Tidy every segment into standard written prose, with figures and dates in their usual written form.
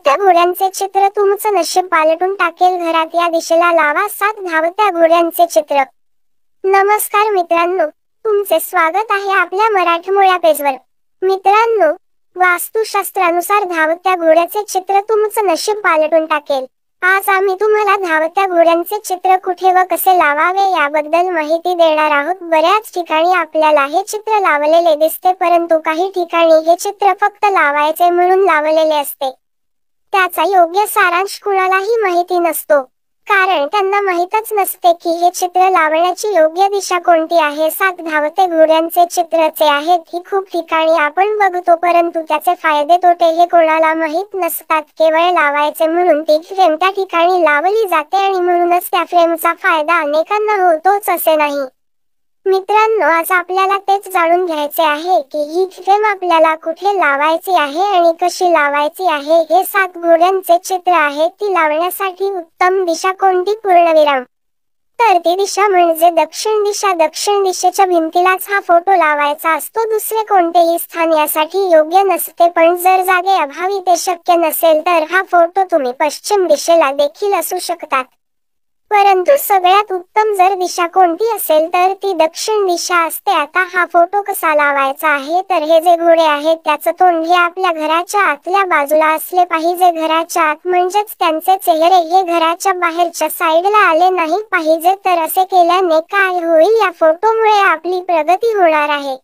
धावत्या घोड्यांचे चित्र तुमचं नशीब पालटून टाकेल. घरात या दिशेला लावा 7 धावत्या घोड्यांचे चित्र. नमस्कार मित्रांनो, तुमचे स्वागत आहे आपल्या मराठमोळ्या पेजवर. मित्रांनो, वास्तुशास्त्रानुसार धावत्या घोड्याचे चित्र तुमचं नशीब पालटून टाकेल. आज आम्ही तुम्हाला धावत्या घोड्यांचे चित्र कुठे व कसे लावावे याबद्दल माहिती देणार आहोत. बऱ्याच ठिकाणी आपल्याला हे चित्र लावलेले दिसते, परंतु काही ठिकाणी हे चित्र फक्त लावायचे म्हणून लावलेले असते. त्याचा योग्य सारांश कुणालाही माहिती नसतो, कारण त्यांना माहीतच नसते की हे चित्र लावण्याची योग्य दिशा कोणती आहे. 7 धावते घोड्यांचे चित्रचे आहेत ही खूप ठिकाणी आपण बघतो, परंतु त्याचे फायदे तोटे हे कोणाला माहीत नसतात. केवळ लावायचे म्हणून ती फ्रेम त्या ठिकाणी लावली जाते आणि म्हणूनच त्या फ्रेमचा फायदा अनेकांना होतोच असे नाही. मित्रांनो, आज आपल्याला तेच जाणून घ्यायचे आहे की ही फ्रेम आपल्याला कुठे लावायची आहे आणि कशी लावायची आहे. हे 7 घोड्यांचे चित्र आहे, ती लावण्यासाठी उत्तम दिशा कोणती? पूर्णविराम. तर ती दिशा म्हणजे दक्षिण दिशा. दक्षिण दिशेच्या भिंतीलाच हा फोटो लावायचा असतो. दुसरे कोणतेही स्थान यासाठी योग्य नसते, पण जर जागे अभावी ते शक्य नसेल तर हा फोटो तुम्ही पश्चिम दिशेला देखील असू शकतात. परंतु सगळ्यात उत्तम जर दिशा कोणती असेल तर ती दक्षिण दिशा असते. आता हा फोटो कसा लावायचा आहे, तर हे जे घोडे आहेत त्याचं तोंड हे आपल्या घराच्या आतल्या बाजूला असले पाहिजे. घराच्या आत म्हणजेच त्यांचे चेहरे हे घराच्या बाहेरच्या साईडला आले नाही पाहिजे. तर असे केल्याने काय होईल, या फोटोमुळे आपली प्रगती होणार आहे.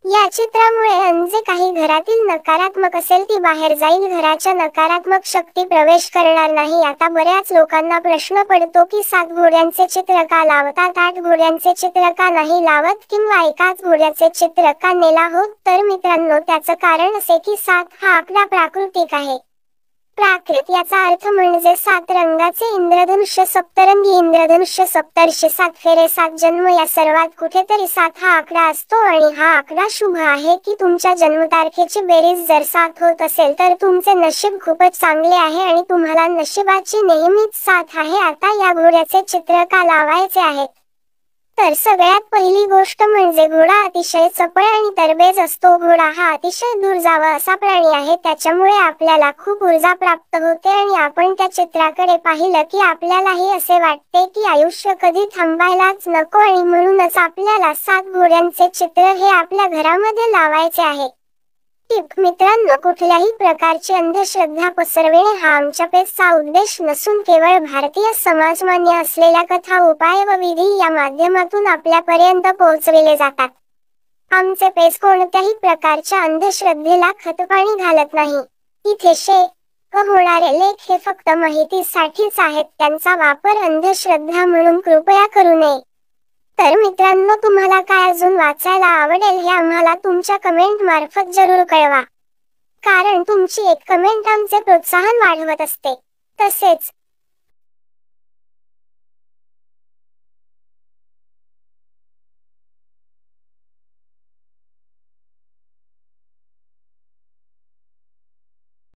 या चित्रामुळे जे काही घरातील नकारात्मक असेल ती बाहेर जाईल. घराच्या नकारात्मक शक्ती प्रवेश करणार नाही. आता बऱ्याच लोकांना प्रश्न पडतो की 7 घोड्यांचे चित्र का लावतात, 8 घोड्यांचे चित्र का नाही लावत, किंवा एकाच घोड्याचे चित्र का नेला होत. तर मित्रांनो, त्याचं कारण असे की 7 हा आकडा प्राकृतिक आहे. प्राकृत याचा अर्थ म्हणजे 7 रंगाचे इंद्रधनुष्य, सप्तरंगी इंद्रधनुष्य, सप्तर्षी, 7 फेरे, 7 जन्म. या सर्वात कुठेतरी 7 हा आकडा असतो आणि हा आकडा शुभ आहे की तुमच्या जन्मतारखेची बेरीज जर 7 होत असेल तर तुमचे नशीब खूपच चांगले आहे आणि तुम्हाला नशिबाची नेहमीच साथ आहे. आता या घोड्याचे चित्र का लावायचे आहेत, तर सगळ्यात पहिली गोष्ट म्हणजे घोडा अतिशय चपळ आणि तरबेज असतो. घोडा हा अतिशय दूर जावा असा प्राणी आहे, त्याच्यामुळे आपल्याला खूप ऊर्जा प्राप्त होते आणि आपण त्या चित्राकडे पाहिलं की आपल्यालाही असे वाटते की आयुष्य कधी थांबायलाच नको, आणि म्हणूनच आपल्याला 7 घोड्यांचे चित्र हे आपल्या घरामध्ये लावायचे आहे. टिप: मित्रांनो, कुठल्याही प्रकारची अंधश्रद्धा पसरविणे हा आमच्या पेजचा उद्देश नसून केवळ भारतीय समाजमान्य असलेल्या कथा, उपाय व विधी या माध्यमातून आपल्यापर्यंत पोहोचविले जातात. आमचे पेज कोणत्याही प्रकारच्या अंधश्रद्धेला खतपाणी घालत नाही. इथे होणारे लेख हे फक्त माहितीसाठीच आहेत, त्यांचा वापर अंधश्रद्धा म्हणून कृपया करू नये. तर मित्रांनो, तुम्हाला काय अजून वाचायला आवडेल हे आम्हाला तुमच्या कमेंट मार्फत जरूर कळवा, कारण तुमची एक कमेंट आमचे प्रोत्साहन वाढवत असते. तसेच